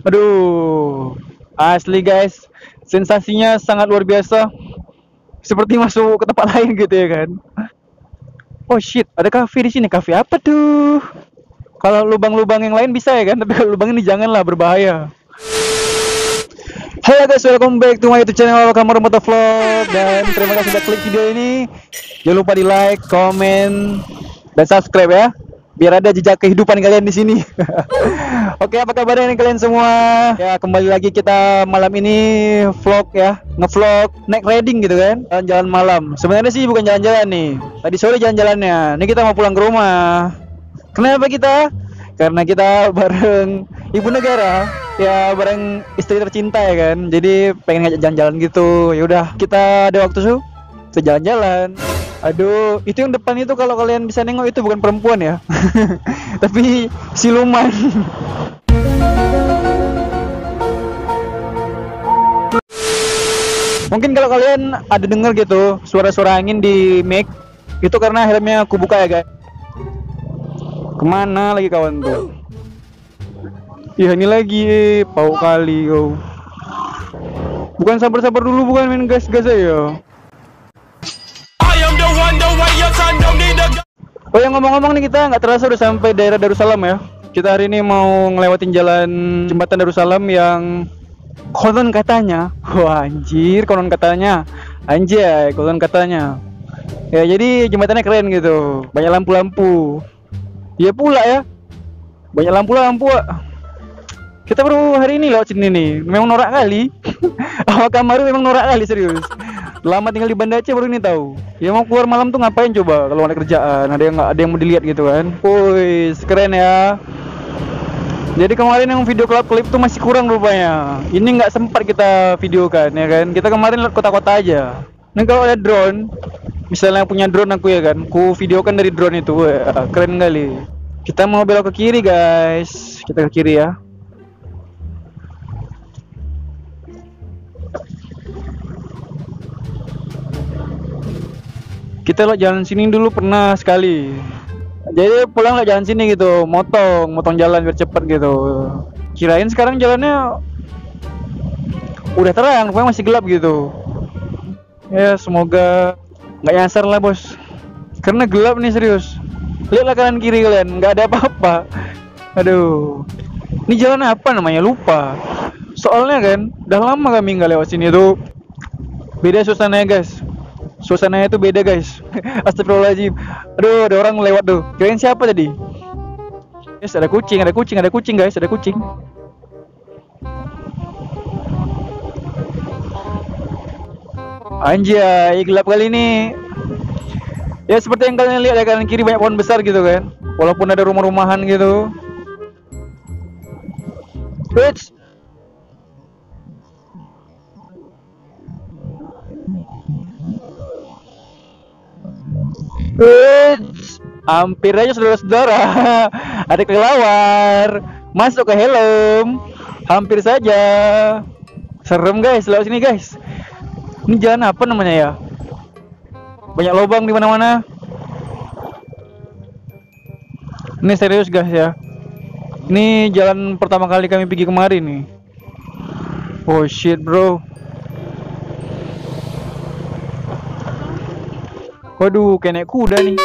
Aduh, asli guys, sensasinya sangat luar biasa, seperti masuk ke tempat lain gitu ya kan. Oh shit, ada kafe di sini. Kafe apa tuh? Kalau lubang-lubang yang lain bisa ya kan, tapi kalau lubang ini janganlah, berbahaya. Halo guys, welcome back to my YouTube channel Kamar Moto Vlog, dan terima kasih sudah klik video ini. Jangan lupa di like, komen, dan subscribe ya, biar ada jejak kehidupan kalian di sini. Oke, apa kabarnya nih kalian semua? Ya, kembali lagi kita malam ini vlog ya, ngevlog naik riding gitu kan, jalan-jalan malam. Sebenarnya sih bukan jalan-jalan nih. Tadi sore jalan-jalannya. Ini kita mau pulang ke rumah. Kenapa kita? Karena kita bareng ibu negara, ya bareng istri tercinta ya kan. Jadi pengen ngajak jalan-jalan gitu. Ya udah, kita ada waktu kita jalan-jalan. Aduh, itu yang depan itu kalau kalian bisa nengok itu bukan perempuan ya. Tapi siluman. Mungkin kalau kalian ada denger gitu suara-suara angin di mic, itu karena helmnya aku buka ya guys. Kemana lagi kawan tuh? Ya ini lagi, pau kali kau. Bukan sabar-sabar dulu, bukan main gas-gas aja. Oh yang ngomong-ngomong nih, kita nggak terasa udah sampai daerah Darussalam ya. Kita hari ini mau ngelewatin jalan jembatan Darussalam yang konon katanya, wah anjir, konon katanya, anjay, konon katanya. Ya jadi jembatannya keren gitu, banyak lampu-lampu. Iya pula ya, banyak lampu-lampu. Kita baru hari ini lewat sini nih, memang norak kali. Awak Kamaru memang norak kali, serius. Lama tinggal di Banda Aceh baru ini tahu. Ya mau keluar malam tuh ngapain coba kalau ada kerjaan, ada yang mau dilihat gitu kan. Wih, keren ya. Jadi kemarin yang video klip tuh masih kurang rupanya. Ini nggak sempat kita videokan ya kan. Kita kemarin lihat kota-kota aja. Nah kalau ada drone, misalnya punya drone aku ya kan, ku videokan dari drone itu. Wah, keren kali. Kita mau belok ke kiri guys. Kita ke kiri ya. Kita lo jalan sini dulu pernah sekali. Jadi pulang lo jalan sini gitu, motong jalan biar cepet gitu. Kirain sekarang jalannya udah terang, rupanya masih gelap gitu. Ya semoga nggak nyasar lah bos, karena gelap nih serius. Lihatlah kanan kiri kalian, nggak ada apa-apa. Aduh, ini jalan apa namanya, lupa. Soalnya kan udah lama kami nggak lewat sini tuh. Beda suasananya guys, suasananya itu beda guys. Astagfirullahaladzim. Aduh, ada orang lewat tuh, kirain siapa tadi. Guys, ada kucing guys, ada kucing. Anjay, gelap kali ini. Ya seperti yang kalian lihat ya, kanan kiri banyak pohon besar gitu kan. Walaupun ada rumah-rumahan gitu. Wits. Wits. Hampir aja saudara-saudara. Ada kelelawar masuk ke helm. Hampir saja. Serem guys, lewat sini guys. Ini jalan apa namanya ya? Banyak lubang di mana-mana. Ini serius guys ya. Ini jalan pertama kali kami pergi kemarin nih. Oh shit bro. Waduh, kayak naik kuda nih.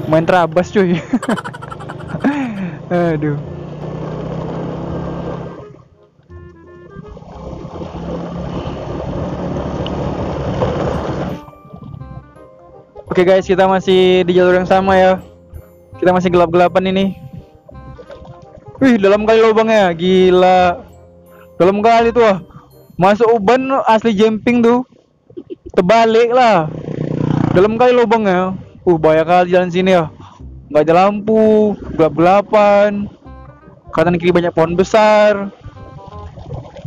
Main terabas cuy. Aduh. Oke guys, kita masih di jalur yang sama ya. Kita masih gelap-gelapan ini. Wih, dalam kali lubangnya, gila. Dalam kali tuh, masuk uban asli jumping tuh. Terbalik lah. Dalam kali lubangnya. Bahaya kali jalan sini ya. Nggak ada lampu, gelap-gelapan. Kanan kiri banyak pohon besar.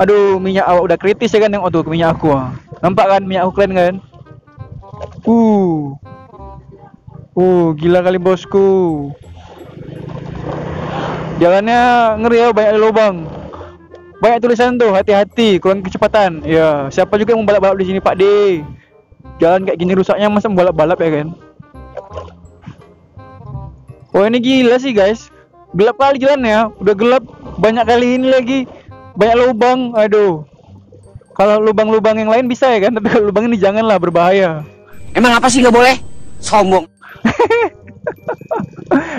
Aduh, minyak awak udah kritis ya kan, yang tuh minyak aku. Nampak kan minyak aku keren kan? Gila kali bosku. Jalannya ngeri ya, banyak lubang. Banyak tulisan tuh, hati-hati, kurang kecepatan. Ya, siapa juga yang mau balap-balap di sini Pak D? Jalan kayak gini rusaknya, masa mau balap-balap ya kan? Oh ini gila sih guys, gelap kali jalannya, udah gelap, banyak kali ini lagi, banyak lubang, aduh. Kalau lubang-lubang yang lain bisa ya kan, tapi kalau lubang ini janganlah, berbahaya. Emang apa sih nggak boleh? Sombong.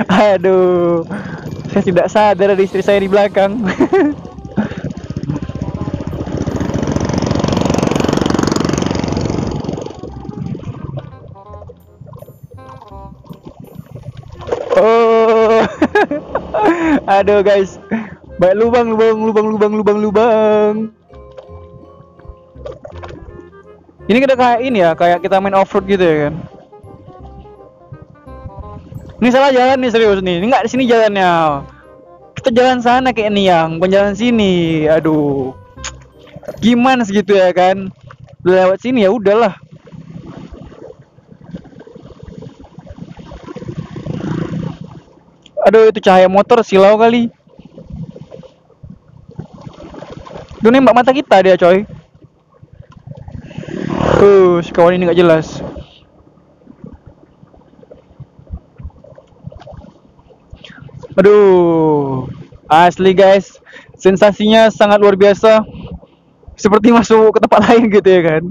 Aduh, saya tidak sadar ada istri saya di belakang. Oh, aduh guys, banyak lubang. Ini kita kayak ini ya, kayak kita main off-road gitu ya kan. Ini salah jalan nih, serius nih. Ini nggak di sini jalannya. Kita jalan sana kayak ini yang, bukan jalan sini. Aduh, gimana segitu ya kan? Lewat sini ya udahlah. Aduh, itu cahaya motor silau kali. Tuh nembak mata kita dia coy. Si kawan ini nggak jelas. Aduh, asli guys, sensasinya sangat luar biasa. Seperti masuk ke tempat lain gitu ya kan.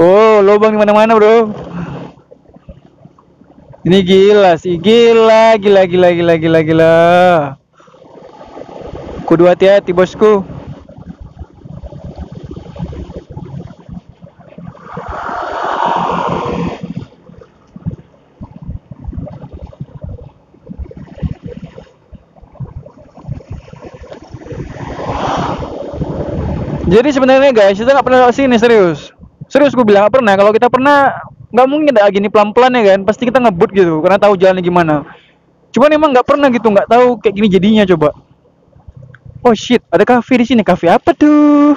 Oh, lubang di mana-mana bro. Ini gila sih, gila. Kudu hati-hati bosku. Jadi sebenarnya guys, kita nggak pernah lewat sini, serius. Serius gue bilang nggak pernah. Kalau kita pernah, nggak mungkin ada gini pelan-pelan ya kan. Pasti kita ngebut gitu, karena tahu jalannya gimana. Cuman emang nggak pernah gitu, nggak tahu kayak gini jadinya coba. Oh shit, ada kafe di sini. Kafe apa tuh?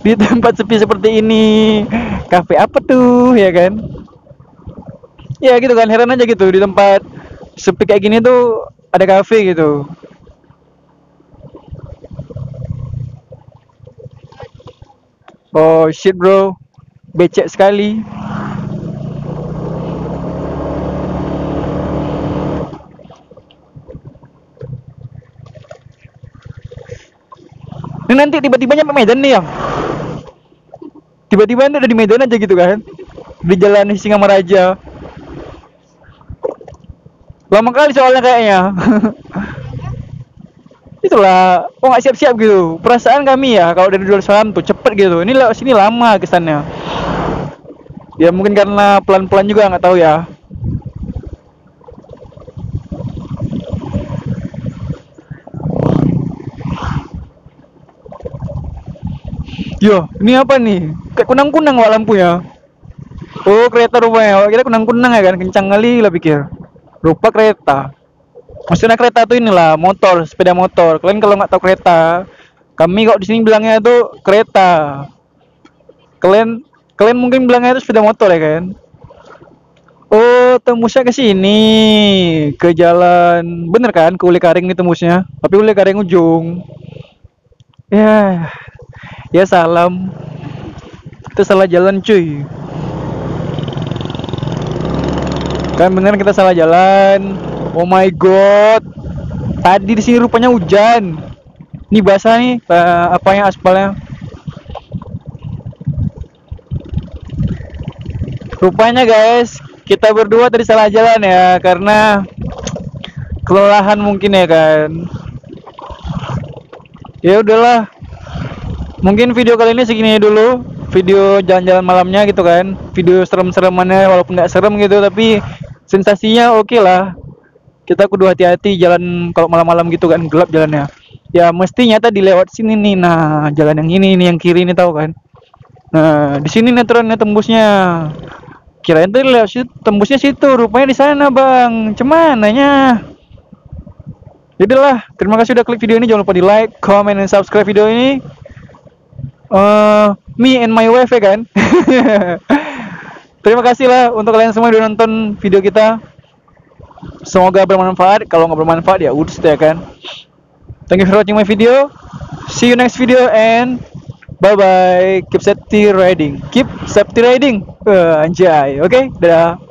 Di tempat sepi seperti ini, kafe apa tuh, ya kan? Ya gitu kan, heran aja gitu di tempat sepi kayak gini tuh ada kafe gitu. Oh shit bro, becek sekali. Ini nanti tiba-tiba nyampe Medan nih ya. Tiba-tiba ada di Medan aja gitu kan. Di jalan Singamaraja. Lama kali soalnya kayaknya. Itulah, oh nggak siap-siap gitu. Perasaan kami ya kalau dari Darussalam tuh cepet gitu. Ini lewat sini lama kesannya. Ya mungkin karena pelan-pelan juga nggak tahu ya. Yo, ini apa nih? Kayak kunang-kunang wak lampunya. Oh, kereta rupanya. Kira kunang-kunang ya kan, kencang kali lah pikir. Rupa kereta. Maksudnya kereta tuh inilah motor, sepeda motor. Kalian kalau nggak tahu kereta, kami kok di sini bilangnya itu kereta. Kalian kalian mungkin bilangnya itu sepeda motor ya kan? Oh, tembusnya ke sini, ke jalan, bener kan? Ke Uli Karing nih tembusnya. Tapi Uli Karing ujung. Ya, ya salam. Kita salah jalan cuy. Kan bener kita salah jalan. Oh my god. Tadi di sini rupanya hujan. Ini basah nih, apanya aspalnya. Rupanya guys, kita berdua tadi salah jalan ya karena kelelahan mungkin ya kan. Ya udahlah. Mungkin video kali ini segini dulu. Video jalan-jalan malamnya gitu kan. Video serem-seremannya walaupun nggak serem gitu tapi sensasinya oke lah. Kita kudu hati-hati jalan kalau malam-malam gitu kan, gelap jalannya. Ya mestinya tadi lewat sini nih. Nah, jalan yang ini yang kiri ini tahu kan. Nah, di sini neterannya tembusnya. Kirain tuh lewat situ, tembusnya situ, rupanya di sana, Bang. Cemananya? Yaudahlah, terima kasih udah klik video ini. Jangan lupa di like, comment, dan subscribe video ini. Me and my wife ya kan. Terima kasih lah untuk kalian semua yang udah nonton video kita. Semoga bermanfaat. Kalau nggak bermanfaat ya udah ya kan. Thank you for watching my video. See you next video and bye bye. Keep safety riding. Keep safety riding. Anjay. Oke, dadah.